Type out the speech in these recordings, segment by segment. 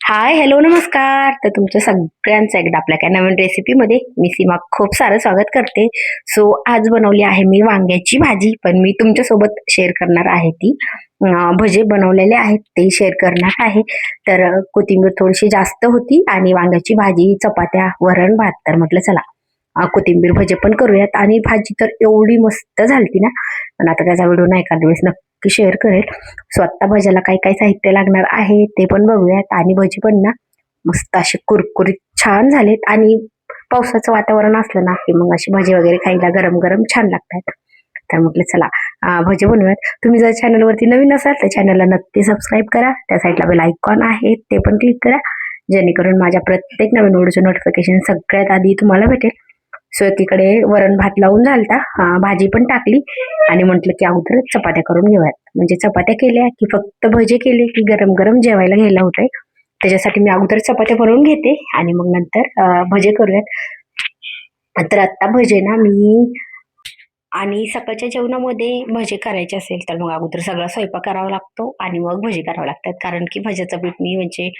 हाय, hello, नमस्कार. तर तुमच्या सगळ्यांचं एकदा आपल्या काही नवीन रेसिपीमध्ये मी सीमा खूप सारं स्वागत करते. सो आज बनवली आहे मी वांग्याची भाजी, पण मी तुमच्यासोबत शेअर करणार आहे ती. भजे बनवलेले आहेत ते शेअर करणार आहे. तर कोथिंबीर थोडीशी जास्त होती आणि वांग्याची भाजी, चपात्या, वरण, भात. तर म्हटलं चला कोथिंबीर भजे पण करूयात आणि भाजी तर एवढी मस्त झालती ना, पण आता त्याचा व्हिडिओ नाही एखाद्या वेळेस नक्की शेअर करेल. सो आत्ता भज्याला काय काय साहित्य लागणार आहे ते पण बघूयात आणि भजी पण ना मस्त असे कुरकुरीत छान झालेत आणि पावसाचं वातावरण असलं ना की मग अशी भजी वगैरे खायला गरम गरम छान लागतात. तर म्हटलं चला भजी बनवूयात. तुम्ही जर चॅनलवरती नवीन असाल तर चॅनलला नक्की सबस्क्राईब करा. त्या साईडला बेल आयकॉन आहे ते पण क्लिक करा, जेणेकरून माझ्या प्रत्येक नवीन व्हिडिओचं नोटिफिकेशन सगळ्यात आधी तुम्हाला भेटेल. सो एकीकडे वरण भात लावून झालता, भाजी पण टाकली आणि म्हटलं की अगोदर चपात्या करून घेऊयात. म्हणजे चपात्या केल्या की फक्त भजे केले की गरम गरम जेवायला घ्यायला होतंय. त्याच्यासाठी मी अगोदर चपात्या बनवून घेते आणि मग नंतर भजे करूयात. तर आत्ता भजे ना मी आणि सकाळच्या जेवणामध्ये भजे करायचे असेल तर मग अगोदर सगळा स्वयंपाक करावा लागतो आणि मग भजे करावे लागतात. कारण की भज्याचं पीठ मी म्हणजे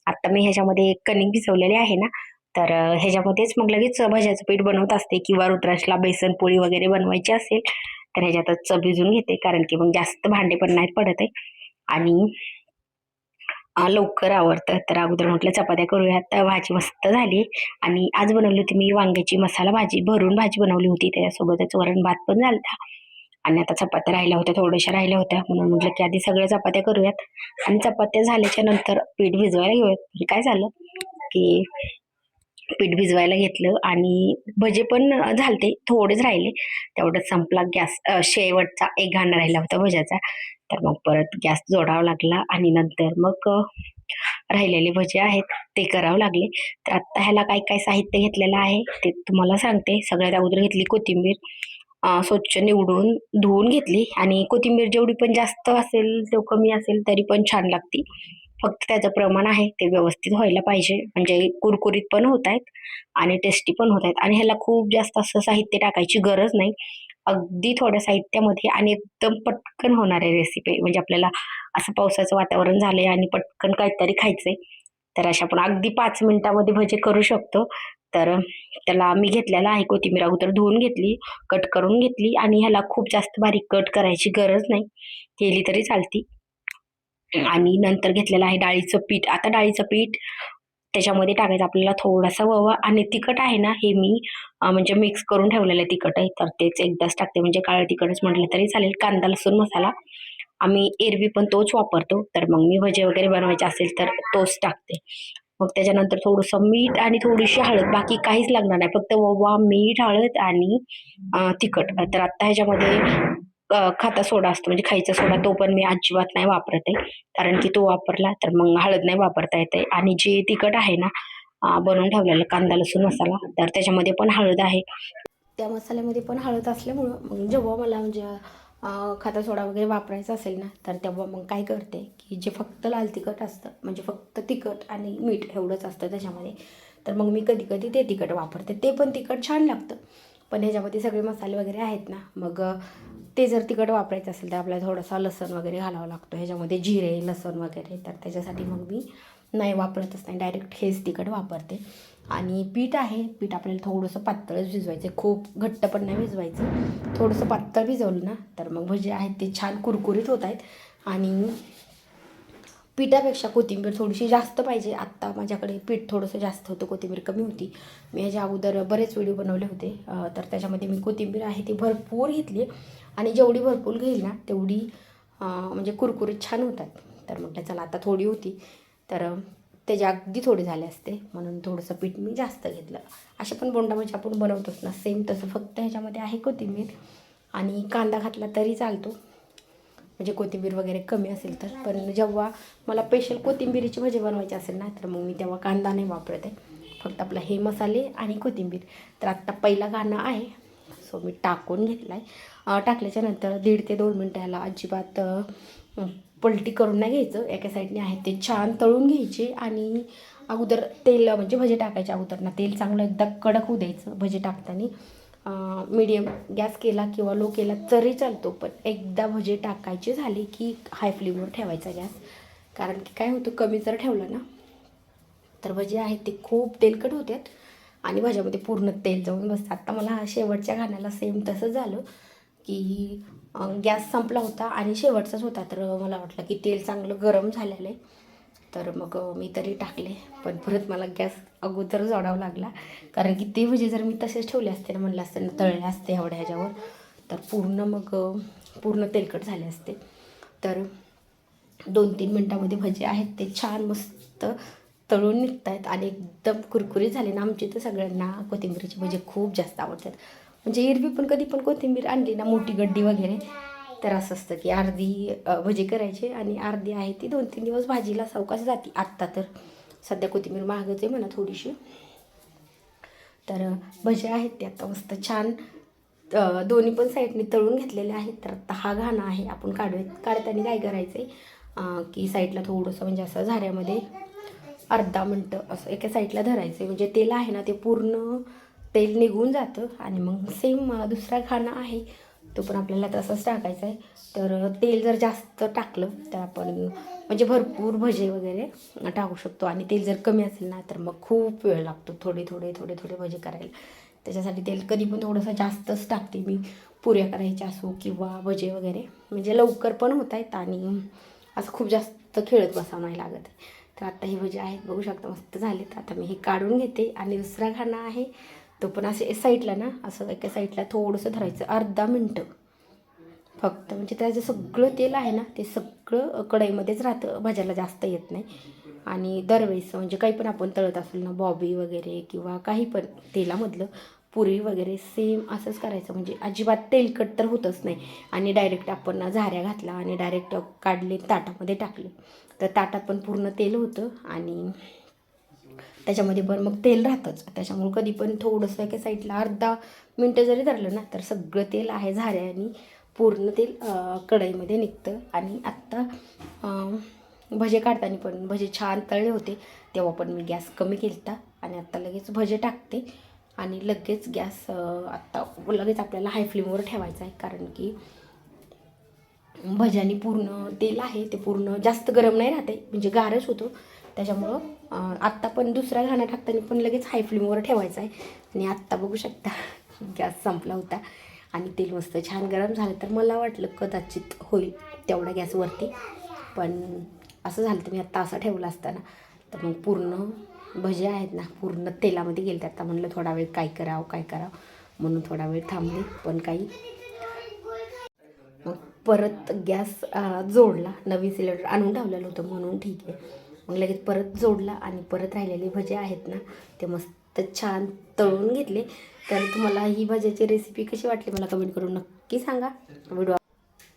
आता मी ह्याच्यामध्ये कणिक भिजवलेले आहे ना, तर ह्याच्यामध्येच मग लगेच भज्याचं पीठ बनवत असते किंवा रुद्राक्षला बेसन पोळी वगैरे बनवायची असेल तर ह्याच्यातच भिजून घेते. कारण की मग जास्त भांडे पण नाहीत पडत आहे आणि लवकर आवरतं. तर अगोदर म्हटलं चपात्या करूयात. तर भाजी मस्त झाली आणि आज बनवली होती मी वांग्याची मसाला भाजी, भरून भाजी बनवली होती. त्याच्यासोबतच वरण भात पण झालता आणि आता चपात्या राहिल्या होत्या, थोड्याशा राहिल्या होत्या. म्हणून म्हटलं की आधी सगळ्या चपात्या करूयात आणि चपात्या झाल्याच्या नंतर पीठ भिजवायला घेऊयात. म्हणजे काय झालं की पीठ भिजवायला घेतलं आणि भजे पण झालते, थोडेच राहिले. तेवढ्यात संपला गॅस. शेवटचा एक घाणा राहिला होता भज्याचा. तर मग परत गॅस जोडावा लागला आणि नंतर मग राहिलेले भजे आहेत ते करावं लागले. तर आत्ता ह्याला काय काय साहित्य घेतलेलं आहे ते तुम्हाला सांगते. सगळ्यात अगोदर घेतली कोथिंबीर, स्वच्छ निवडून धुवून घेतली आणि कोथिंबीर जेवढी पण जास्त असेल तेवढी कमी असेल तरी पण छान लागते. फक्त त्याचं प्रमाण आहे ते व्यवस्थित व्हायला पाहिजे, म्हणजे कुरकुरीत पण होत आहेत आणि टेस्टी पण होत आहेत आणि ह्याला खूप जास्त असं साहित्य टाकायची गरज नाही. अगदी थोड्या साहित्यामध्ये आणि एकदम पटकन होणारी रेसिपी आहे. म्हणजे आपल्याला असं पावसाचं वातावरण झालंय आणि पटकन काहीतरी खायचंय, तर अशा आपण अगदी 5 मिनिटामध्ये भजे करू शकतो. तर त्याला मी घेतलेला आहे कोथिंबीर अगोदर धुवून घेतली, कट करून घेतली आणि ह्याला खूप जास्त बारीक कट करायची गरज नाही, केली तरी चालती. आणि नंतर घेतलेलं आहे डाळीचं पीठ. आता डाळीचं पीठ त्याच्यामध्ये टाकायचं आपल्याला थोडासा ओवा आणि तिखट आहे ना, हे मी म्हणजे मिक्स करून ठेवलेलं आहे तिखट आहे, तर तेच एकदाच टाकते. म्हणजे काळं तिखटच म्हटलं तरी चालेल. कांदा, लसूण मसाला आम्ही एरवी पण तोच वापरतो. तर मग मी भजे वगैरे बनवायचे असेल तर तोच टाकते. मग त्याच्यानंतर थोडंसं मीठ आणि थोडीशी हळद, बाकी काहीच लागणार नाही. फक्त ओवा, मीठ, हळद आणि तिखट. तर आता ह्याच्यामध्ये खाता सोडा असतो म्हणजे खायचा सोडा, तो पण मी अजिबात नाही वापरत आहे. कारण की तो वापरला तर मग हळद नाही वापरता येते आणि जे तिखट आहे ना, बनवून ठेवलेलं कांदा, लसूण मसाला, तर त्याच्यामध्ये पण हळद आहे. त्या मसाल्यामध्ये पण हळद असल्यामुळं मग जेव्हा मला म्हणजे खाता सोडा वगैरे वापरायचा असेल ना, तर तेव्हा मग काय करते की जे फक्त लाल तिखट असतं, म्हणजे फक्त तिखट आणि मीठ एवढंच असतं त्याच्यामध्ये, तर मग मी कधी कधी ते तिखट वापरते. ते पण तिखट छान लागतं. पण ह्याच्यामध्ये सगळे मसाले वगैरे आहेत ना, मग ते जर तिखट वापरायचं असेल तर आपल्याला थोडासा लसूण वगैरे घालावा लागतो ह्याच्यामध्ये, जिरे, लसूण वगैरे. तर त्याच्यासाठी मग मी नाही वापरतच नाही, डायरेक्ट हेच तिखट वापरते. आणि पीठ आहे, पीठ आपल्याला थोडंसं पातळच भिजवायचं आहे, खूप घट्ट पण नाही भिजवायचं. थोडंसं पातळ भिजवलं ना तर मग भजे आहेत ते छान कुरकुरीत होत आहेत. आणि पिठापेक्षा कोथिंबीर थोडीशी जास्त पाहिजे. आत्ता माझ्याकडे पीठ थोडंसं जास्त होतं, कोथिंबीर कमी होती. मी ह्याच्या अगोदर बरेच व्हिडिओ बनवले होते, तर त्याच्यामध्ये मी कोथिंबीर आहे ती भरपूर घेतली आणि जेवढी भरपूर घेईल ना तेवढी म्हणजे कुरकुरीत छान होतात. तर म्हटलं चला आता थोडी होती तर त्याच्या अगदी थोडे झाले असते, म्हणून थोडंसं पीठ मी जास्त घेतलं. अशा पण बोंडा म्हणजे आपण बनवतोच ना, सेम तसं, फक्त ह्याच्यामध्ये आहे कोथिंबीर आणि कांदा घातला तरी चालतो, म्हणजे कोथिंबीर वगैरे कमी असेल तर. पण जेव्हा मला स्पेशल कोथिंबीरीची भजी बनवायची असेल ना तर मग मी तेव्हा कांदा नाही वापरत आहे, फक्त आपला हे मसाले आणि कोथिंबीर. तर आत्ता पहिला कांदा आहे, सो मी टाकून घेतला आहे. टाकल्याच्या नंतर 1.5 ते 2 मिनटं ह्याला अजिबात पलटी करून नाही घ्यायचं. एका साईडने आहे ते छान तळून घ्यायचे आणि अगोदर तेल म्हणजे भजे टाकायच्या अगोदर ना तेल चांगलं एकदा कडक होऊ द्यायचं. भजे टाकताना मीडियम गॅस केला किंवा लो केला तरी चालतो, पण एकदा भजे टाकायचे झाले की हाय फ्लेमवर ठेवायचा गॅस. कारण की काय होतं, कमी जर ठेवला ना तर भजी आहेत ते खूप तेलकट होतात आणि भज्यामध्ये पूर्ण तेल जाऊन बसतं. आता मला शेवटच्या घाण्याला सेम तसं झालं की गॅस संपला होता आणि शेवटचाच होता, तर मला वाटलं की तेल चांगलं गरम झालेलं आहे, तर मग मी तरी टाकले. पण परत मला गॅस अगोदर जोडावा लागला, कारण की ते भजे जर मी तसेच ठेवले असते ना, म्हणलं असतं ना तळले असते एवढ्या ह्याच्यावर, तर पूर्ण तेलकट झाले असते. तर 2-3 मिनटामध्ये भजे आहेत ते छान मस्त तळून निघत आहेत आणि एकदम कुरकुरीत झाले ना. आमचे तर सगळ्यांना कोथिंबीरचे भजे खूप जास्त आवडतात. म्हणजे एरवी पण कधी पण कोथिंबीर आणली ना, मोठी गड्डी वगैरे, तर असं असतं की अर्धी भजी करायचे आणि अर्धी आहे ती 2-3 दिवस भाजीला सावकाश जाते. आत्ता तर सध्या कोथिंबीर महागच आहे म्हणा थोडीशी. तर भजे आहेत ते आता मस्त छान दोन्ही पण साईडने तळून घेतलेले आहेत. तर आता हा घाणा आहे आपण काढताना काय करायचं आहे की साईडला थोडंसं म्हणजे असं झाऱ्यामध्ये अर्धा मिनटं असं एका साईडला धरायचं आहे, म्हणजे तेल आहे ना ते पूर्ण तेल निघून जातं. आणि मग सेम दुसरा घाणा आहे तो पण आपल्याला तसंच टाकायचा आहे. तर तेल जर जास्त टाकलं तर आपण म्हणजे भरपूर भजे वगैरे टाकू शकतो, आणि तेल जर कमी असेल ना तर मग खूप वेळ लागतो थोडे थोडे भजे करायला. त्याच्यासाठी तेल कधी पण थोडंसं जास्तच टाकते मी, पुऱ्या करायच्या असो किंवा भजे वगैरे, म्हणजे लवकर पण होत आहेत आणि असं खूप जास्त खेळत बसावं नाही लागत. तर आता हे भजे आहेत बघू शकता मस्त झालेत. आता मी हे काढून घेते आणि दुसरा घाणा आहे तो पण असे साईडला ना असं एका साईडला थोडंसं धरायचं अर्धा मिनटं फक्त, म्हणजे त्याचं सगळं तेल आहे ना ते सगळं कढईमध्येच राहतं, भाज्याला जास्त येत नाही. आणि दरवेळेस म्हणजे काही पण आपण तळत असेल ना, बॉबी वगैरे किंवा काही पण तेलामधलं पुरी वगैरे सेम असंच करायचं, म्हणजे अजिबात तेलकट तर होतच नाही. आणि डायरेक्ट आपण झाऱ्या घातला आणि डायरेक्ट काढले ताटामध्ये टाकले तर ताटात पण पूर्ण तेल होतं आणि त्याच्यामध्ये पण मग तेल राहतंच. त्याच्यामुळं कधी पण थोडंसं एका साईडला अर्धा मिनटं जरी धरलं ना तर सगळं तेल आहे झाऱ्याने पूर्ण तेल कढईमध्ये निघतं. आणि आत्ता भजे काढताना पण भजे छान तळले होते तेव्हा पण मी गॅस कमी केला आणि आत्ता लगेच भजे टाकते आणि लगेच गॅस आत्ता लगेच आपल्याला हाय फ्लेमवर ठेवायचा आहे, कारण की भज्यानी पूर्ण तेल आहे ते पूर्ण जास्त गरम नाही राहते, म्हणजे गारच होतो. त्याच्यामुळं आत्ता पण दुसरा घाणा टाकताना पण लगेच हाय फ्लेमवर ठेवायचा आहे. आणि आत्ता बघू शकता गॅस संपला होता आणि तेल मस्त छान गरम झालं, तर मला वाटलं कदाचित होईल तेवढ्या गॅसवरती, पण असं झालं तर मी आत्ता असा ठेवला असताना तर मग पूर्ण भजे आहेत ना पूर्ण तेलामध्ये गेले. आता म्हणलं थोडा वेळ काय करावं म्हणून थोडा वेळ थांबले, पण काही मग परत गॅस जोडला, नवीन सिलेंडर आणून ठेवलेलं होतं म्हणून ठीक आहे. मग लगेच परत जोडला आणि परत राहिलेले भजे आहेत ना ते मस्त छान तळून घेतले. तर तुम्हाला ही भज्याची रेसिपी कशी वाटली मला कमेंट करून नक्की सांगा.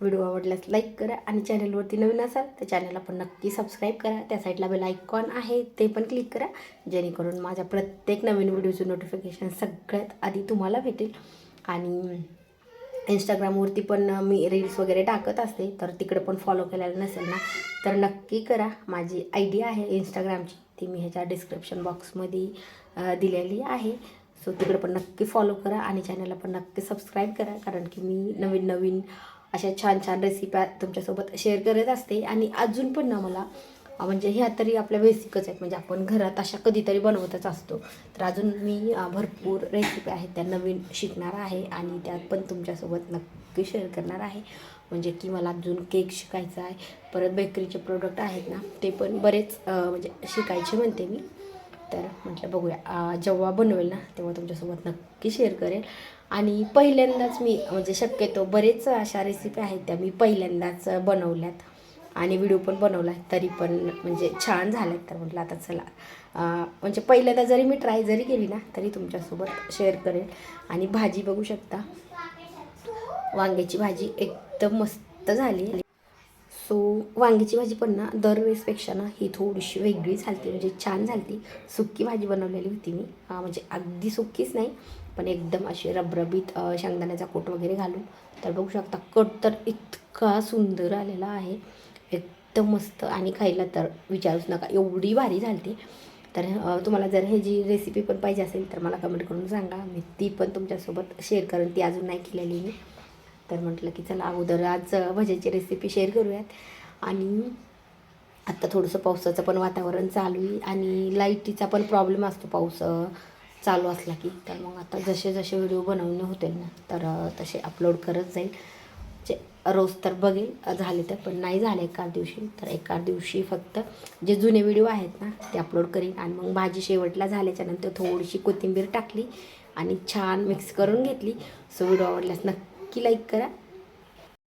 व्हिडिओ आवडल्यास लाईक करा आणि चॅनलवरती नवीन असाल तर चॅनलला पण नक्की सबस्क्राईब करा. त्या साईडला बेल आयकॉन आहे ते पण क्लिक करा, जेणेकरून माझ्या प्रत्येक नवीन व्हिडिओचं नोटिफिकेशन सगळ्यात आधी तुम्हाला भेटेल. आणि इंस्टाग्रामवरती पण मी रील्स वगैरे टाकत असते, तर तिकडे पण फॉलो केलेलं नसेल ना तर नक्की करा. माझी आयडी आहे इंस्टाग्रामची, ती मी ह्याच्या डिस्क्रिप्शन बॉक्समध्ये दिलेली आहे. सो तिकडे पण नक्की फॉलो करा आणि चॅनलला पण नक्की सबस्क्राईब करा, कारण की मी नवीन अशा छान रेसिप्या तुमच्यासोबत शेअर करत असते. आणि अजून पण ना मला म्हणजे ह्या तरी आपल्या बेसिकच आहेत, म्हणजे आपण घरात अशा कधीतरी बनवतच असतो. तर अजून मी भरपूर रेसिपी आहेत त्या नवीन शिकणार आहे आणि त्यात पण तुमच्यासोबत नक्की शेअर करणार आहे. म्हणजे की मला अजून केक शिकायचा आहे, परत बेकरीचे प्रोडक्ट आहेत ना ते पण बरेच म्हणजे शिकायचे म्हणते मी. तर म्हटलं बघूया जेव्हा बनवेल ना तेव्हा तुमच्यासोबत नक्की शेअर करेल. आणि पहिल्यांदाच मी म्हणजे शक्यतो बरेच अशा रेसिपी आहेत त्या मी पहिल्यांदाच बनवल्यात आणि व्हिडिओ पण बनवला, तरी पण म्हणजे छान झाले. तर म्हटलं आता चला म्हणजे पहिल्यांदा जरी मी ट्राय जरी केली ना तरी तुमच्यासोबत शेअर करेल. आणि भाजी बघू शकता, वांग्याची भाजी एकदम मस्त झाली. सो वांग्याची भाजी पण ना दरवेळेसपेक्षा ना ही थोडीशी वेगळी झाली, म्हणजे छान झाली. सुक्की भाजी बनवलेली होती मी, म्हणजे अगदी सुक्कीच नाही पण एकदम अशी रबरबीत शेंगदाण्याचा कूट वगैरे घालून. तर बघू शकता कट तर इतका सुंदर आलेला आहे, एकदम मस्त. आणि खायला तर विचारूच नका एवढी भारी झाली. तर तुम्हाला जर हे जी रेसिपी पण पाहिजे असेल तर मला कमेंट करून सांगा, मी ती पण तुमच्यासोबत शेअर करेन, ती अजून नाही केलेली मी. तर म्हटलं की चला अगोदर आज भज्याची रेसिपी शेअर करूयात. आणि आत्ता थोडंसं पावसाचं पण वातावरण चालू आहे आणि लाईटीचा पण प्रॉब्लेम असतो पाऊस चालू असला की. तर मग आता जसे जसे व्हिडिओ बनवणे होतील ना तर तसे अपलोड करत जाईल. जे रोज तर बघेल झाले तर, पण नाही झाले एका दिवशी तर एका दिवशी फक्त जे जुने व्हिडिओ आहेत ना ते अपलोड करीन. आणि मग भाजी शेवटला झाल्याच्यानंतर थोडीशी कोथिंबीर टाकली आणि छान मिक्स करून घेतली. सो व्हिडिओ आवडल्यास नक्की लाईक करा